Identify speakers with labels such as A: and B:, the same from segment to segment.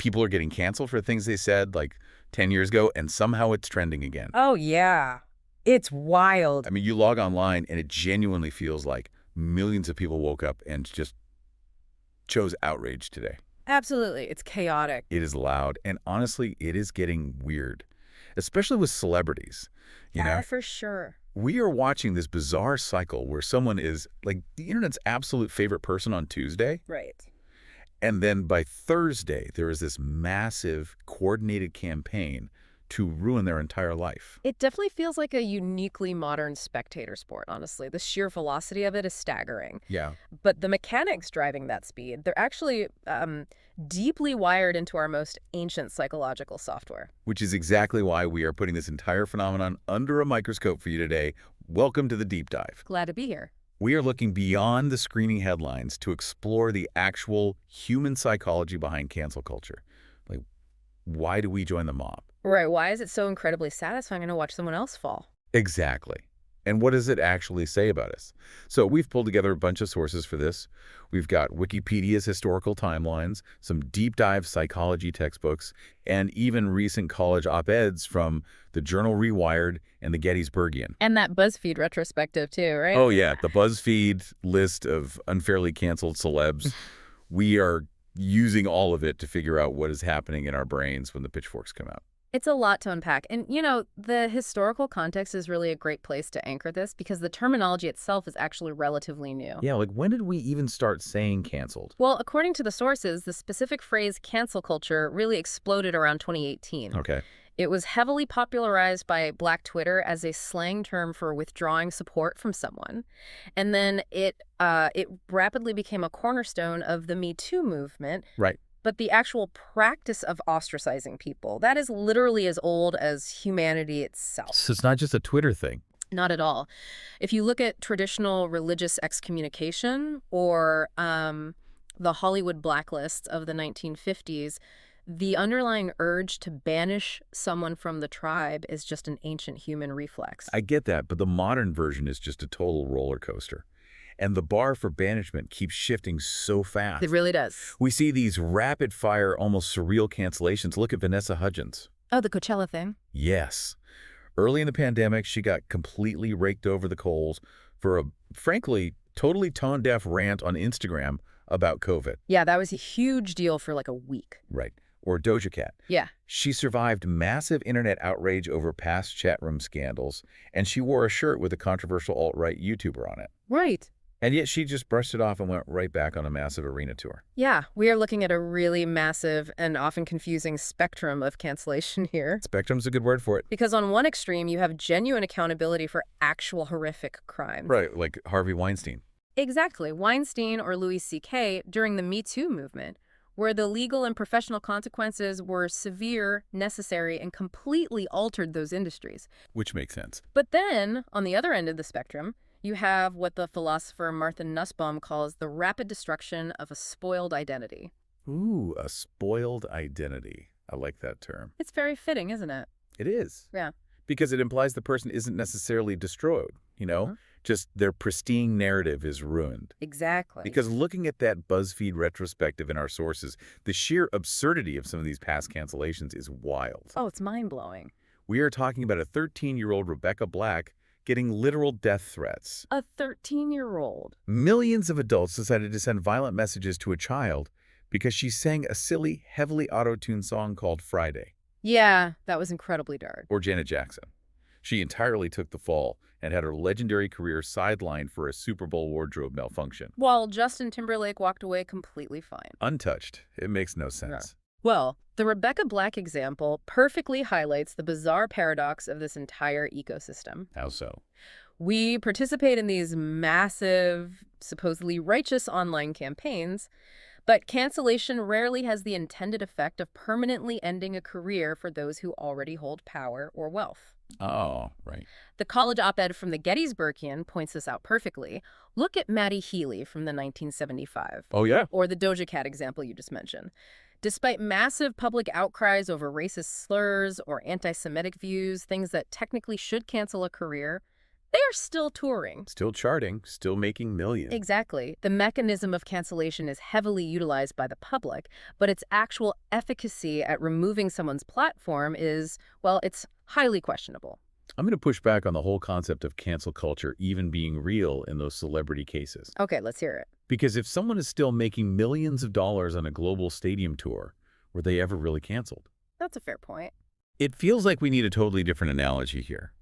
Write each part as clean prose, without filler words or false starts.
A: People are getting canceled for things they said like 10 years ago, and somehow it's trending again.
B: Oh, yeah. It's wild.
A: I mean, you log online, and it genuinely feels like millions of people woke up and just chose outrage today.
B: Absolutely. It's chaotic.
A: It is loud, and honestly, it is getting weird, especially with celebrities. You know,
B: For sure.
A: we are watching this bizarre cycle where someone is like the internet's absolute favorite person on Tuesday,
B: Right.
A: and then by Thursday, there is this massive coordinated campaign to ruin their entire life.
B: It definitely feels like a uniquely modern spectator sport, honestly. The sheer velocity of it is staggering.
A: Yeah.
B: But the mechanics driving that speed, they're actually deeply wired into our most ancient psychological software.
A: Which is exactly why we are putting this entire phenomenon under a microscope for you today. Welcome to the deep dive.
B: Glad to be here.
A: We are looking beyond the screaming headlines to explore the actual human psychology behind cancel culture. Like, why do we join the mob?
B: Right. Why is it so incredibly satisfying to watch someone else fall?
A: Exactly. And what does it actually say about us? So we've pulled together a bunch of sources for this. We've got Wikipedia's historical timelines, some deep dive psychology textbooks, and even recent college op-eds from the journal Rewired and the Gettysburgian.
B: And that BuzzFeed retrospective, too, right?
A: Oh, yeah, the BuzzFeed list of unfairly canceled celebs. We are using all of it to figure out what is happening in our brains when the pitchforks come out.
B: It's a lot to unpack. And, the historical context is really a great place to anchor this because the terminology itself is actually relatively new.
A: Yeah, like when did we even start saying canceled?
B: Well, according to the sources, the specific phrase cancel culture really exploded around 2018.
A: Okay.
B: It was heavily popularized by Black Twitter as a slang term for withdrawing support from someone. And then it rapidly became a cornerstone of the Me Too movement.
A: Right.
B: But the actual practice of ostracizing people, that is literally as old as humanity itself.
A: So it's not just a Twitter thing.
B: Not at all. If you look at traditional religious excommunication or the Hollywood blacklists of the 1950s, the underlying urge to banish someone from the tribe is just an ancient human reflex.
A: I get that, but the modern version is just a total roller coaster. And the bar for banishment keeps shifting so fast.
B: It really does.
A: We see these rapid-fire, almost surreal cancellations. Look at Vanessa Hudgens.
B: Oh, the Coachella thing?
A: Yes. Early in the pandemic, she got completely raked over the coals for a, frankly, totally tone-deaf rant on Instagram about COVID.
B: Yeah, that was a huge deal for like a week.
A: Right. Or Doja Cat.
B: Yeah.
A: She survived massive internet outrage over past chat room scandals, and she wore a shirt with a controversial alt-right YouTuber on it.
B: Right.
A: And yet she just brushed it off and went right back on a massive arena tour.
B: Yeah, we are looking at a really massive and often confusing spectrum of cancellation here.
A: Spectrum's a good word for it.
B: Because on one extreme, you have genuine accountability for actual horrific crimes.
A: Right, like Harvey Weinstein.
B: Exactly. Weinstein or Louis C.K. during the Me Too movement, where the legal and professional consequences were severe, necessary, and completely altered those industries.
A: Which makes sense.
B: But then, on the other end of the spectrum, you have what the philosopher Martha Nussbaum calls the rapid destruction of a spoiled identity.
A: Ooh, a spoiled identity. I like that term.
B: It's very fitting, isn't it?
A: It is.
B: Yeah.
A: Because it implies the person isn't necessarily destroyed, Just their pristine narrative is ruined.
B: Exactly.
A: Because looking at that BuzzFeed retrospective in our sources, the sheer absurdity of some of these past cancellations is wild.
B: Oh, it's mind-blowing.
A: We are talking about a 13-year-old Rebecca Black getting literal death threats.
B: A 13-year-old.
A: Millions of adults decided to send violent messages to a child because she sang a silly, heavily auto-tuned song called Friday.
B: Yeah, that was incredibly dark.
A: Or Janet Jackson. She entirely took the fall and had her legendary career sidelined for a Super Bowl wardrobe malfunction.
B: While Justin Timberlake walked away completely fine.
A: Untouched. It makes no sense.
B: Well, the Rebecca Black example perfectly highlights the bizarre paradox of this entire ecosystem.
A: How so?
B: We participate in these massive, supposedly righteous online campaigns, but cancellation rarely has the intended effect of permanently ending a career for those who already hold power or wealth.
A: Oh, right.
B: The college op-ed from the Gettysburgian points this out perfectly. Look at Maddie Healy from the 1975.
A: Oh, yeah?
B: Or the Doja Cat example you just mentioned. Despite massive public outcries over racist slurs or anti-Semitic views, things that technically should cancel a career, They are still touring.
A: Still charting, still making millions.
B: Exactly. The mechanism of cancellation is heavily utilized by the public, but its actual efficacy at removing someone's platform is, well, it's highly questionable.
A: I'm going to push back on the whole concept of cancel culture even being real in those celebrity cases.
B: Okay, let's hear it.
A: Because if someone is still making millions of dollars on a global stadium tour, were they ever really canceled?
B: That's a fair point.
A: It feels like we need a totally different analogy here.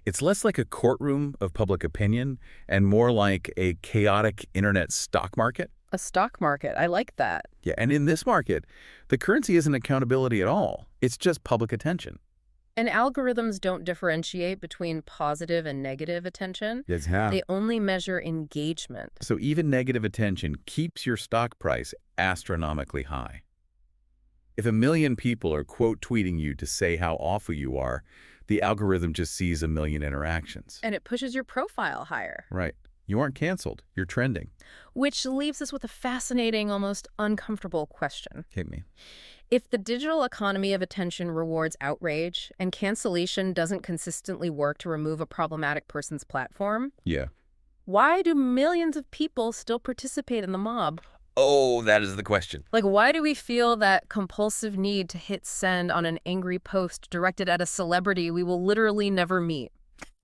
A: It's less like a courtroom of public opinion and more like a chaotic internet stock market.
B: A stock market. I like that.
A: Yeah, and in this market, the currency isn't accountability at all. It's just public attention.
B: And algorithms don't differentiate between positive and negative attention.
A: Yes, how?
B: They only measure engagement.
A: So even negative attention keeps your stock price astronomically high. If a million people are quote tweeting you to say how awful you are, the algorithm just sees a million interactions.
B: And it pushes your profile higher.
A: Right. You aren't canceled. You're trending.
B: Which leaves us with a fascinating, almost uncomfortable question.
A: Hit me.
B: If the digital economy of attention rewards outrage and cancellation doesn't consistently work to remove a problematic person's platform,
A: Yeah.
B: why do millions of people still participate in the mob?
A: Oh, that is the question.
B: Like, why do we feel that compulsive need to hit send on an angry post directed at a celebrity we will literally never meet?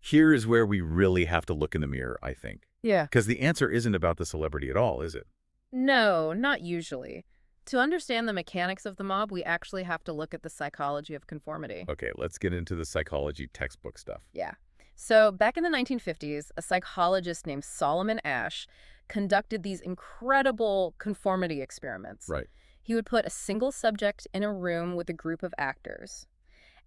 A: Here is where we really have to look in the mirror, I think.
B: Yeah.
A: Because the answer isn't about the celebrity at all, is it?
B: No, not usually. To understand the mechanics of the mob, we actually have to look at the psychology of conformity.
A: Okay, let's get into the psychology textbook stuff.
B: Yeah. So back in the 1950s, a psychologist named Solomon Asch conducted these incredible conformity experiments.
A: Right.
B: He would put a single subject in a room with a group of actors,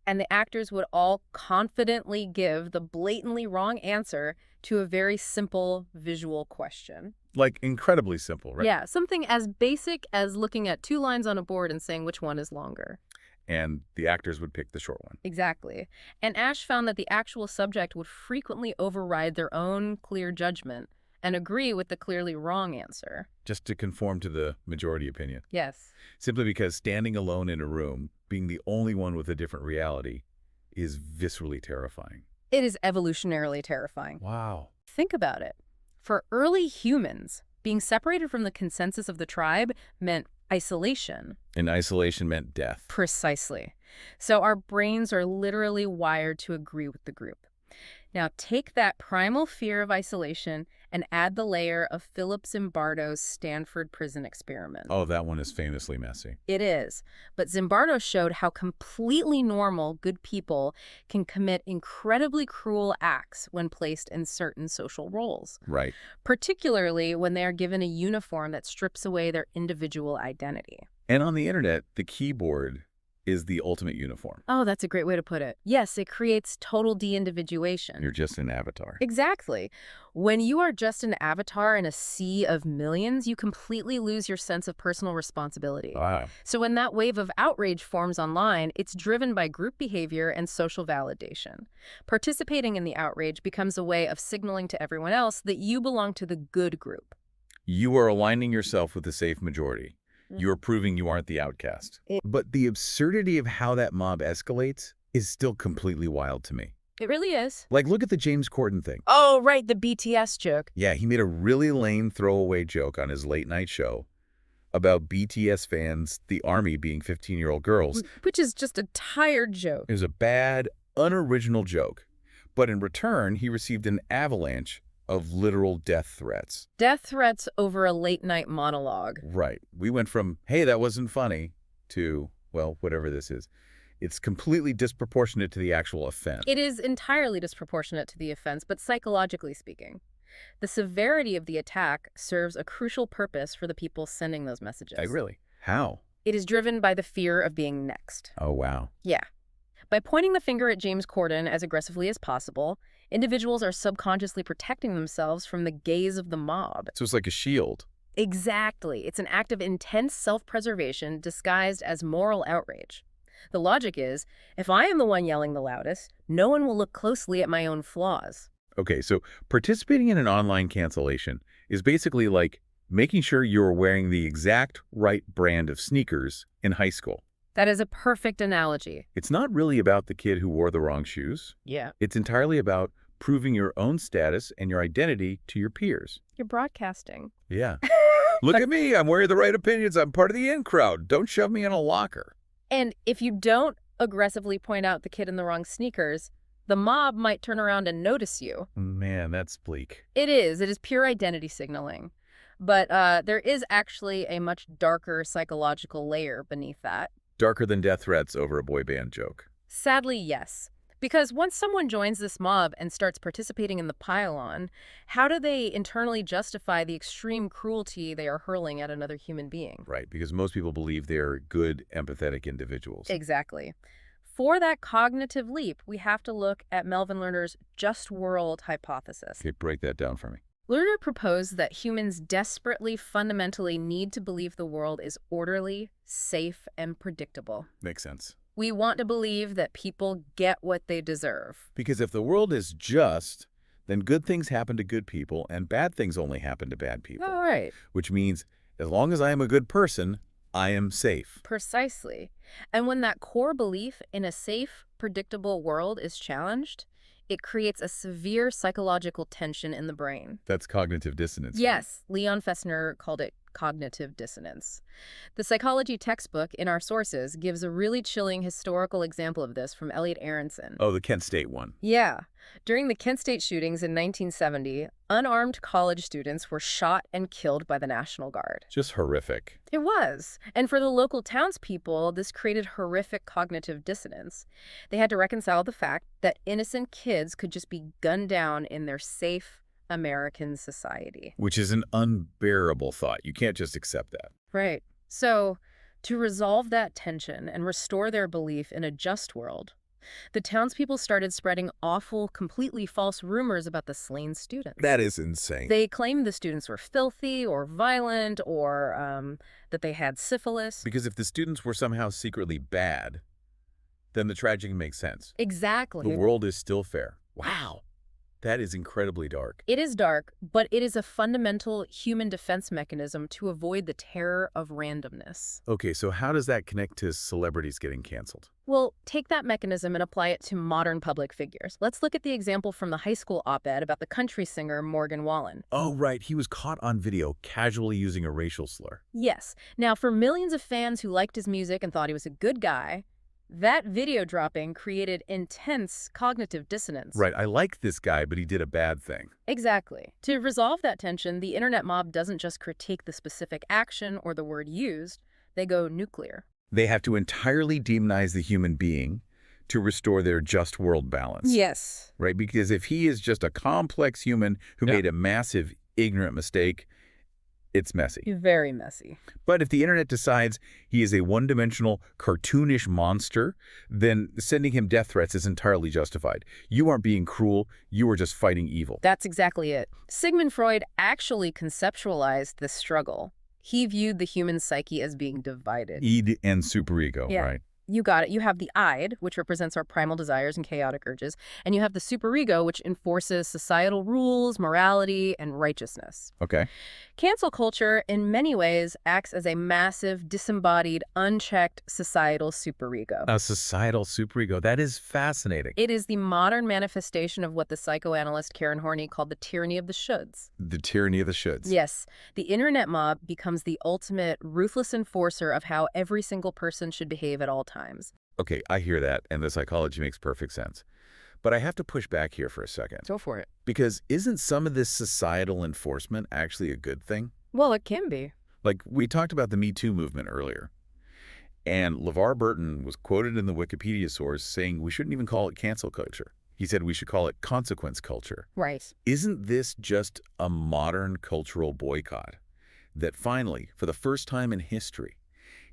B: and the actors would all confidently give the blatantly wrong answer to a very simple visual question.
A: Like incredibly simple, right?
B: Yeah, something as basic as looking at two lines on a board and saying which one is longer.
A: And the actors would pick the short one.
B: Exactly. And Ash found that the actual subject would frequently override their own clear judgment and agree with the clearly wrong answer.
A: Just to conform to the majority opinion.
B: Yes.
A: Simply because standing alone in a room, being the only one with a different reality, is viscerally terrifying.
B: It is evolutionarily terrifying.
A: Wow.
B: Think about it. For early humans, being separated from the consensus of the tribe meant isolation.
A: And isolation meant death.
B: Precisely. So our brains are literally wired to agree with the group. Now take that primal fear of isolation and add the layer of Philip Zimbardo's Stanford prison experiment.
A: Oh, that one is famously messy.
B: It is. But Zimbardo showed how completely normal good people can commit incredibly cruel acts when placed in certain social roles,
A: Right.
B: particularly when they are given a uniform that strips away their individual identity.
A: And on the internet, the keyboard is the ultimate uniform.
B: Oh, that's a great way to put it. Yes, it creates total de-individuation.
A: You're just an avatar.
B: Exactly. When you are just an avatar in a sea of millions, you completely lose your sense of personal responsibility.
A: Wow.
B: So when that wave of outrage forms online, it's driven by group behavior and social validation. Participating in the outrage becomes a way of signaling to everyone else that you belong to the good group.
A: You are aligning yourself with the safe majority. You're proving you aren't the outcast. But the absurdity of how that mob escalates is still completely wild to me.
B: It really is.
A: Like, look at the James Corden thing.
B: Oh, right, the BTS joke.
A: Yeah, he made a really lame throwaway joke on his late-night show about BTS fans, the army being 15-year-old girls.
B: Which is just a tired joke.
A: It was a bad, unoriginal joke. But in return, he received an avalanche of literal death threats.
B: Death threats over a late-night monologue.
A: Right. We went from, hey, that wasn't funny, to, well, whatever this is. It's completely disproportionate to the actual offense.
B: It is entirely disproportionate to the offense, but psychologically speaking, the severity of the attack serves a crucial purpose for the people sending those messages.
A: Like, really? How?
B: It is driven by the fear of being next.
A: Oh, wow.
B: Yeah. By pointing the finger at James Corden as aggressively as possible, individuals are subconsciously protecting themselves from the gaze of the mob.
A: So it's like a shield.
B: Exactly. It's an act of intense self-preservation disguised as moral outrage. The logic is, if I am the one yelling the loudest, no one will look closely at my own flaws.
A: Okay, so participating in an online cancellation is basically like making sure you're wearing the exact right brand of sneakers in high school.
B: That is a perfect analogy.
A: It's not really about the kid who wore the wrong shoes.
B: Yeah.
A: It's entirely about proving your own status and your identity to your peers.
B: You're broadcasting.
A: Yeah. Look at me. I'm wearing the right opinions. I'm part of the in crowd. Don't shove me in a locker.
B: And if you don't aggressively point out the kid in the wrong sneakers, the mob might turn around and notice you.
A: Man, that's bleak.
B: It is. It is pure identity signaling. But there is actually a much darker psychological layer beneath that.
A: Darker than death threats over a boy band joke.
B: Sadly, yes. Because once someone joins this mob and starts participating in the pile-on, how do they internally justify the extreme cruelty they are hurling at another human being?
A: Right, because most people believe they're good, empathetic individuals.
B: Exactly. For that cognitive leap, we have to look at Melvin Lerner's just world hypothesis.
A: Okay, break that down for me.
B: Lerner proposed that humans desperately, fundamentally need to believe the world is orderly, safe, and predictable.
A: Makes sense.
B: We want to believe that people get what they deserve.
A: Because if the world is just, then good things happen to good people and bad things only happen to bad people.
B: All right.
A: Which means as long as I am a good person, I am safe.
B: Precisely. And when that core belief in a safe, predictable world is challenged, it creates a severe psychological tension in the brain.
A: That's cognitive dissonance. Right?
B: Yes, Leon Fessner called it cognitive dissonance. The psychology textbook in our sources gives a really chilling historical example of this from Elliot Aronson.
A: Oh, the Kent State one.
B: Yeah. During the Kent State shootings in 1970, unarmed college students were shot and killed by the National Guard.
A: Just horrific.
B: It was. And for the local townspeople, this created horrific cognitive dissonance. They had to reconcile the fact that innocent kids could just be gunned down in their safe American society.
A: Which is an unbearable thought. You can't just accept that.
B: Right. So, to resolve that tension and restore their belief in a just world, the townspeople started spreading awful, completely false rumors about the slain students.
A: That is insane.
B: They claimed the students were filthy or violent or that they had syphilis.
A: Because if the students were somehow secretly bad, then the tragedy makes sense.
B: Exactly.
A: The world is still fair. Wow. That is incredibly dark.
B: It is dark, but it is a fundamental human defense mechanism to avoid the terror of randomness.
A: Okay, so how does that connect to celebrities getting canceled?
B: Well, take that mechanism and apply it to modern public figures. Let's look at the example from the high school op-ed about the country singer Morgan Wallen.
A: Oh, right. He was caught on video casually using a racial slur.
B: Yes. Now, for millions of fans who liked his music and thought he was a good guy, that video dropping created intense cognitive dissonance.
A: Right. I like this guy, but he did a bad thing.
B: Exactly. To resolve that tension, the internet mob doesn't just critique the specific action or the word used, they go nuclear.
A: They have to entirely demonize the human being to restore their just world balance.
B: Yes.
A: Right? Because if he is just a complex human who made a massive, ignorant mistake, it's messy.
B: Very messy.
A: But if the internet decides he is a one-dimensional, cartoonish monster, then sending him death threats is entirely justified. You aren't being cruel. You are just fighting evil.
B: That's exactly it. Sigmund Freud actually conceptualized this struggle. He viewed the human psyche as being divided.
A: Id and superego, right?
B: You got it. You have the id, which represents our primal desires and chaotic urges, and you have the superego, which enforces societal rules, morality, and righteousness.
A: Okay.
B: Cancel culture, in many ways, acts as a massive, disembodied, unchecked societal superego.
A: A societal superego. That is fascinating.
B: It is the modern manifestation of what the psychoanalyst Karen Horney called the tyranny of the shoulds.
A: The tyranny of the shoulds.
B: Yes. The internet mob becomes the ultimate ruthless enforcer of how every single person should behave at all times.
A: Okay, I hear that, and the psychology makes perfect sense. But I have to push back here for a second.
B: Go for it.
A: Because isn't some of this societal enforcement actually a good thing?
B: Well, it can be.
A: Like, we talked about the Me Too movement earlier. And LeVar Burton was quoted in the Wikipedia source saying we shouldn't even call it cancel culture. He said we should call it consequence culture.
B: Right.
A: Isn't this just a modern cultural boycott that finally, for the first time in history,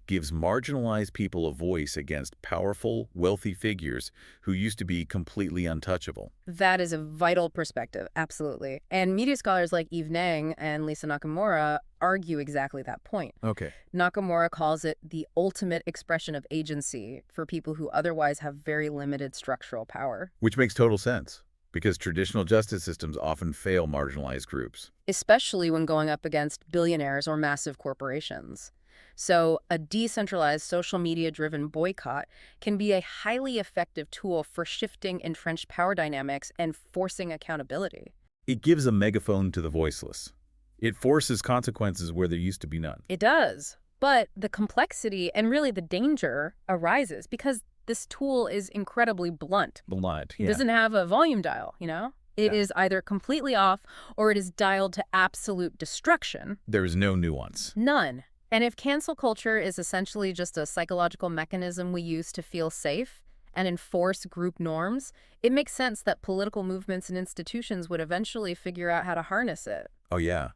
A: gives marginalized people a voice against powerful, wealthy figures who used to be completely untouchable?
B: That is a vital perspective, absolutely. And media scholars like Eve Nang and Lisa Nakamura argue exactly that point.
A: Okay.
B: Nakamura calls it the ultimate expression of agency for people who otherwise have very limited structural power.
A: Which makes total sense, because traditional justice systems often fail marginalized groups.
B: Especially when going up against billionaires or massive corporations. So a decentralized social media-driven boycott can be a highly effective tool for shifting entrenched power dynamics and forcing accountability.
A: It gives a megaphone to the voiceless. It forces consequences where there used to be none.
B: It does. But the complexity and really the danger arises because this tool is incredibly blunt.
A: Blunt,
B: It
A: yeah.
B: doesn't have a volume dial, you know? It
A: Yeah.
B: is either completely off or it is dialed to absolute destruction.
A: There is no nuance.
B: None. And if cancel culture is essentially just a psychological mechanism we use to feel safe and enforce group norms, it makes sense that political movements and institutions would eventually figure out how to harness it.
A: Oh, yeah.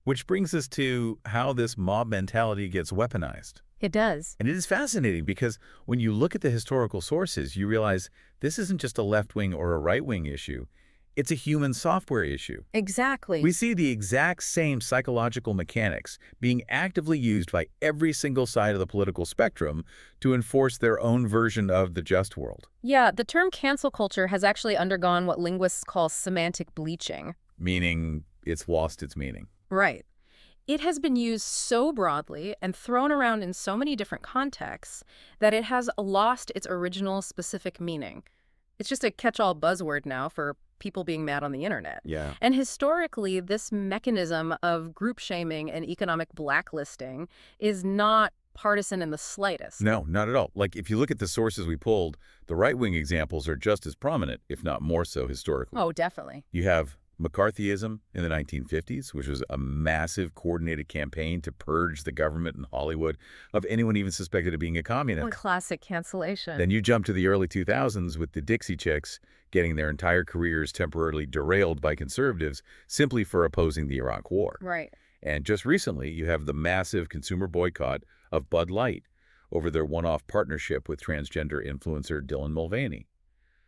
A: Which brings us to how this mob mentality gets weaponized.
B: It does.
A: And it is fascinating because when you look at the historical sources, you realize this isn't just a left-wing or a right-wing issue. It's a human software issue.
B: Exactly.
A: We see the exact same psychological mechanics being actively used by every single side of the political spectrum to enforce their own version of the just world.
B: Yeah, the term cancel culture has actually undergone what linguists call semantic bleaching.
A: Meaning it's lost its meaning.
B: Right. It has been used so broadly and thrown around in so many different contexts that it has lost its original specific meaning. It's just a catch-all buzzword now for people being mad on the internet.
A: Yeah.
B: And historically, this mechanism of group shaming and economic blacklisting is not partisan in the slightest.
A: No, not at all. Like, if you look at the sources we pulled, the right-wing examples are just as prominent, if not more so historically.
B: Oh, definitely.
A: You have McCarthyism in the 1950s, which was a massive coordinated campaign to purge the government and Hollywood of anyone even suspected of being a communist.
B: Classic cancellation.
A: Then you jump to the early 2000s with the Dixie Chicks getting their entire careers temporarily derailed by conservatives simply for opposing the Iraq War.
B: Right.
A: And just recently, you have the massive consumer boycott of Bud Light over their one-off partnership with transgender influencer Dylan Mulvaney.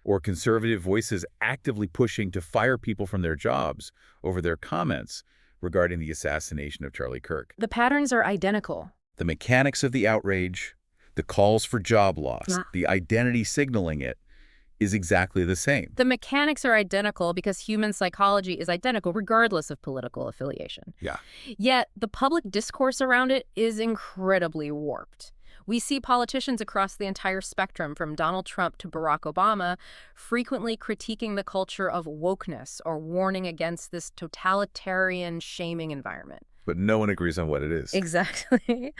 A: Or conservative voices actively pushing to fire people from their jobs over their comments regarding the assassination of Charlie Kirk.
B: The patterns are identical.
A: The mechanics of the outrage, the calls for job loss,
B: Yeah.
A: the identity signaling it is exactly the same.
B: The mechanics are identical because human psychology is identical regardless of political affiliation.
A: Yeah.
B: Yet, the public discourse around it is incredibly warped. We see politicians across the entire spectrum, from Donald Trump to Barack Obama, frequently critiquing the culture of wokeness or warning against this totalitarian shaming environment.
A: But no one agrees on what it is.
B: Exactly.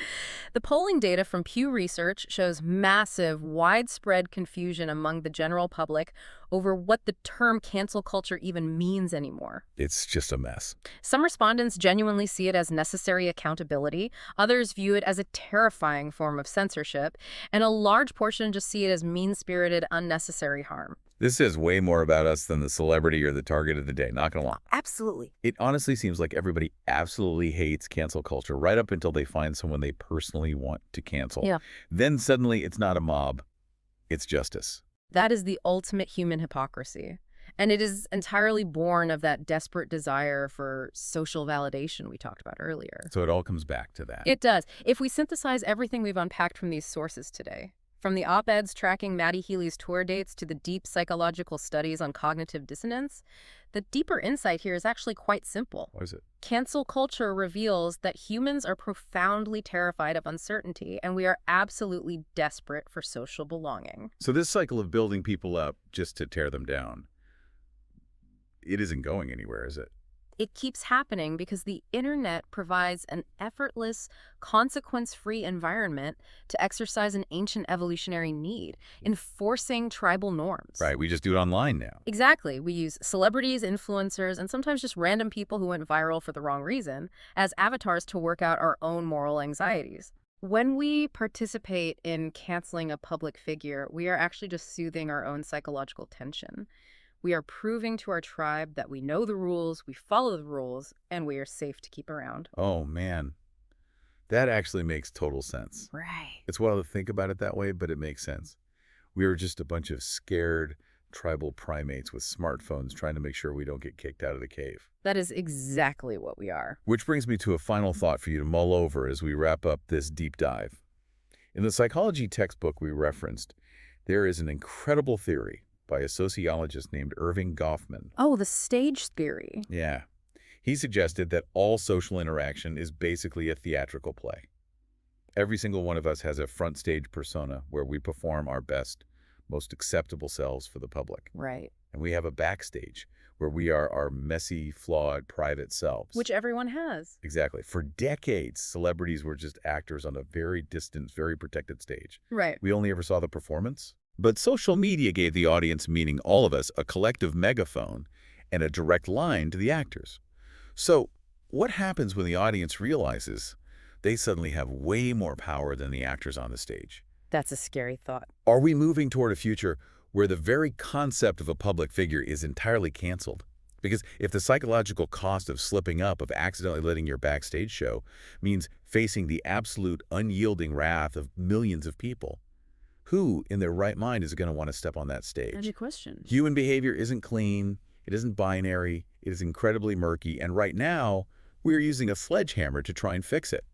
B: The polling data from Pew Research shows massive, widespread confusion among the general public over what the term cancel culture even means anymore.
A: It's just a mess.
B: Some respondents genuinely see it as necessary accountability, others view it as a terrifying form of censorship, and a large portion just see it as mean-spirited, unnecessary harm.
A: This says way more about us than the celebrity or the target of the day, not gonna lie.
B: Absolutely.
A: It honestly seems like everybody absolutely hates cancel culture right up until they find someone they personally want to cancel.
B: Yeah.
A: Then suddenly it's not a mob, it's justice.
B: That is the ultimate human hypocrisy. And it is entirely born of that desperate desire for social validation we talked about earlier.
A: So it all comes back to that.
B: It does. If we synthesize everything we've unpacked from these sources today, from the op-eds tracking Maddie Healy's tour dates to the deep psychological studies on cognitive dissonance, the deeper insight here is actually quite simple.
A: What is it?
B: Cancel culture reveals that humans are profoundly terrified of uncertainty, and we are absolutely desperate for social belonging.
A: So this cycle of building people up just to tear them down, it isn't going anywhere, is it?
B: It keeps happening because the internet provides an effortless, consequence-free environment to exercise an ancient evolutionary need, enforcing tribal norms.
A: Right, we just do it online now.
B: Exactly. We use celebrities, influencers, and sometimes just random people who went viral for the wrong reason as avatars to work out our own moral anxieties. When we participate in canceling a public figure, we are actually just soothing our own psychological tension. We are proving to our tribe that we know the rules, we follow the rules, and we are safe to keep around.
A: Oh, man. That actually makes total sense.
B: Right.
A: It's wild to think about it that way, but it makes sense. We were just a bunch of scared tribal primates with smartphones trying to make sure we don't get kicked out of the cave.
B: That is exactly what we are.
A: Which brings me to a final thought for you to mull over as we wrap up this deep dive. In the psychology textbook we referenced, there is an incredible theory by a sociologist named Irving Goffman.
B: Oh, the stage theory.
A: Yeah. He suggested that all social interaction is basically a theatrical play. Every single one of us has a front stage persona where we perform our best, most acceptable selves for the public.
B: Right.
A: And we have a backstage where we are our messy, flawed, private selves.
B: Which everyone has.
A: Exactly. For decades, celebrities were just actors on a very distant, very protected stage.
B: Right.
A: We only ever saw the performance. But social media gave the audience, meaning all of us, a collective megaphone and a direct line to the actors. So what happens when the audience realizes they suddenly have way more power than the actors on the stage?
B: That's a scary thought.
A: Are we moving toward a future where the very concept of a public figure is entirely canceled? Because if the psychological cost of slipping up, of accidentally letting your backstage show, means facing the absolute unyielding wrath of millions of people, who in their right mind is going to want to step on that
B: That's a
A: stage?
B: question.
A: Human behavior isn't clean, it isn't binary, it is incredibly murky, and right now, we're using a sledgehammer to try and fix it.